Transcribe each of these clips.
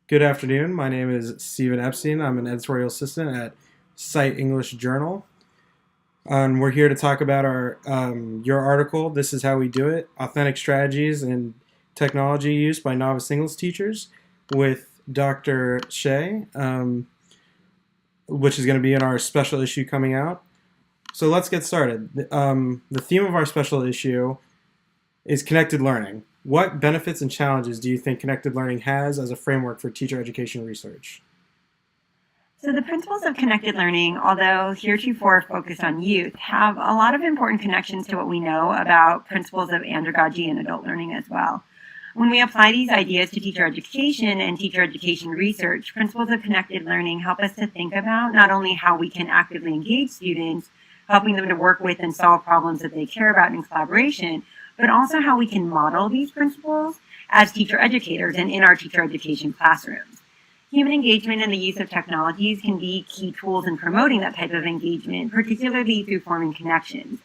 Good afternoon. My name is Stephen Epstein. I'm an editorial assistant at CITE English Journal. And we're here to talk about your article, This is How We Do It, Authentic Strategies and Technology Use by Novice English Teachers with Dr. Hsieh, which is going to be in our special issue coming out. So let's get started. The theme of our special issue is connected learning. What benefits and challenges do you think connected learning has as a framework for teacher education research? So the principles of connected learning, although heretofore focused on youth, have a lot of important connections to what we know about principles of andragogy and adult learning as well. When we apply these ideas to teacher education and teacher education research, principles of connected learning help us to think about not only how we can actively engage students, helping them to work with and solve problems that they care about in collaboration, but also how we can model these principles as teacher educators and in our teacher education classrooms. Human engagement and the use of technologies can be key tools in promoting that type of engagement, particularly through forming connections,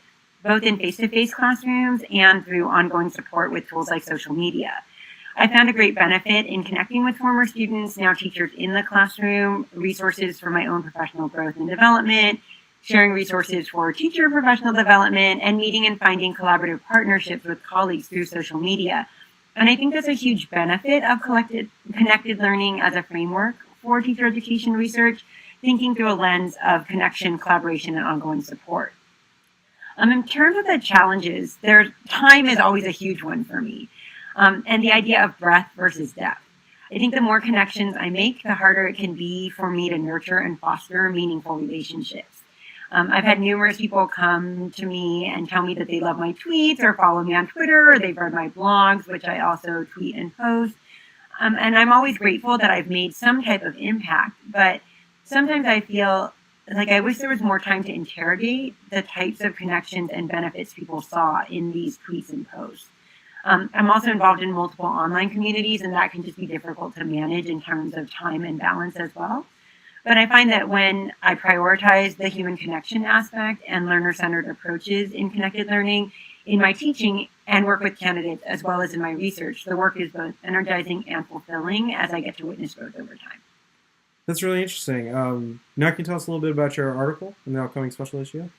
both in face-to-face classrooms and through ongoing support with tools like social media. I found a great benefit in connecting with former students, now teachers in the classroom, resources for my own professional growth and development, sharing resources for teacher professional development, and meeting and finding collaborative partnerships with colleagues through social media. And I think that's a huge benefit of connected learning as a framework for teacher education research, thinking through a lens of connection, collaboration, and ongoing support. In terms of the challenges, time is always a huge one for me, and the idea of breadth versus depth. I think the more connections I make, the harder it can be for me to nurture and foster meaningful relationships. I've had numerous people come to me and tell me that they love my tweets or follow me on Twitter, or they've read my blogs, which I also tweet and post. And I'm always grateful that I've made some type of impact, but sometimes I feel like I wish there was more time to interrogate the types of connections and benefits people saw in these tweets and posts. I'm also involved in multiple online communities, and that can just be difficult to manage in terms of time and balance as well. But I find that when I prioritize the human connection aspect and learner-centered approaches in connected learning in my teaching and work with candidates as well as in my research, the work is both energizing and fulfilling as I get to witness growth over time. That's really interesting. Now, can you tell us a little bit about your article in the upcoming special issue?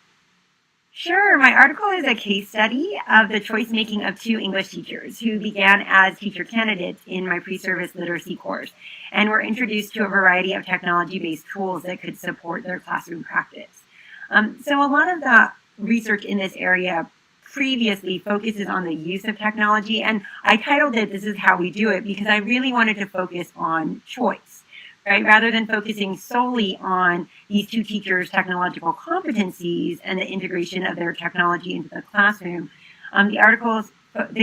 Sure. My article is a case study of the choice making of two English teachers who began as teacher candidates in my pre-service literacy course and were introduced to a variety of technology-based tools that could support their classroom practice. So a lot of the research in this area previously focuses on the use of technology, and I titled it This is How We Do It because I really wanted to focus on choice. Right? Rather than focusing solely on these two teachers' technological competencies and the integration of their technology into the classroom, the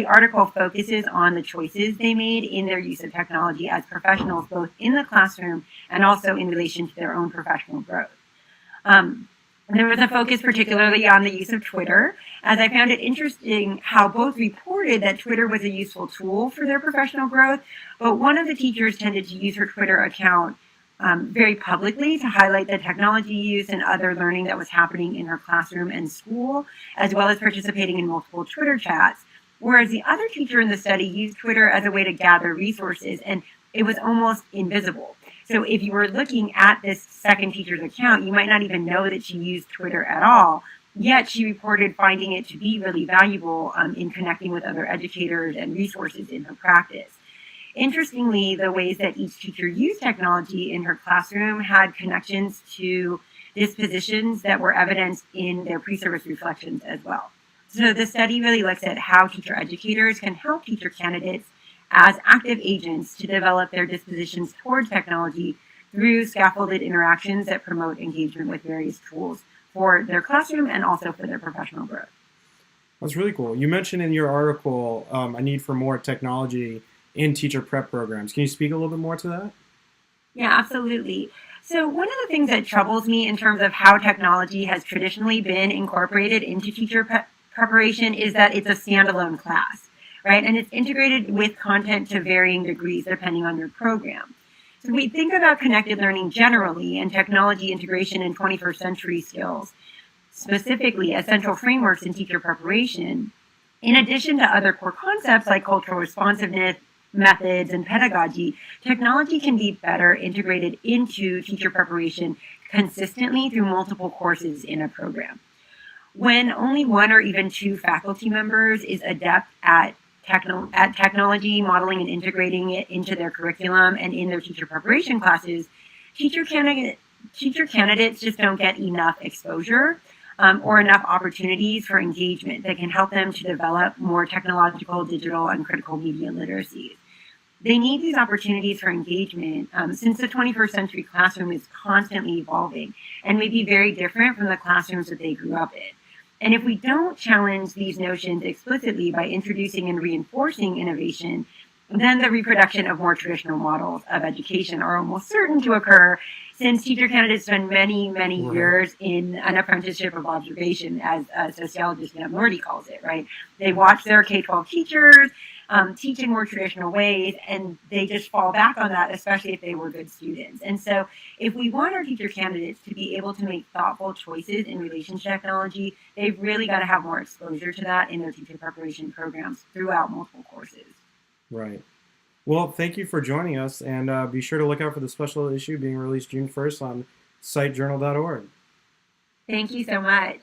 article focuses on the choices they made in their use of technology as professionals, both in the classroom and also in relation to their own professional growth. There was a focus particularly on the use of Twitter, as I found it interesting how both reported that Twitter was a useful tool for their professional growth, but one of the teachers tended to use her Twitter account very publicly to highlight the technology use and other learning that was happening in her classroom and school, as well as participating in multiple Twitter chats, whereas the other teacher in the study used Twitter as a way to gather resources, and it was almost invisible. So if you were looking at this second teacher's account, you might not even know that she used Twitter at all, yet she reported finding it to be really valuable in connecting with other educators and resources in her practice. Interestingly, the ways that each teacher used technology in her classroom had connections to dispositions that were evidenced in their pre-service reflections as well. So the study really looks at how teacher educators can help teacher candidates as active agents to develop their dispositions towards technology through scaffolded interactions that promote engagement with various tools for their classroom and also for their professional growth. That's really cool. You mentioned in your article a need for more technology in teacher prep programs. Can you speak a little bit more to that? Yeah, absolutely. So one of the things that troubles me in terms of how technology has traditionally been incorporated into teacher preparation is that it's a standalone class. Right? And it's integrated with content to varying degrees depending on your program. So we think about connected learning generally and technology integration in 21st century skills, specifically as central frameworks in teacher preparation, in addition to other core concepts like cultural responsiveness, methods, and pedagogy, technology can be better integrated into teacher preparation consistently through multiple courses in a program. When only one or even two faculty members is adept at technology, modeling and integrating it into their curriculum and in their teacher preparation classes, teacher candidates just don't get enough exposure or enough opportunities for engagement that can help them to develop more technological, digital, and critical media literacies. They need these opportunities for engagement since the 21st century classroom is constantly evolving and may be very different from the classrooms that they grew up in. And if we don't challenge these notions explicitly by introducing and reinforcing innovation, then the reproduction of more traditional models of education are almost certain to occur, since teacher candidates spend many years in an apprenticeship of observation, as sociologist Neb Nordy calls it, right? They watch their K-12 teachers teach in more traditional ways, and they just fall back on that, especially if they were good students. And so if we want our teacher candidates to be able to make thoughtful choices in relation to technology, they've really got to have more exposure to that in their teacher preparation programs throughout multiple courses. Right. Well, thank you for joining us, and be sure to look out for the special issue being released June 1st on citejournal.org. Thank you so much.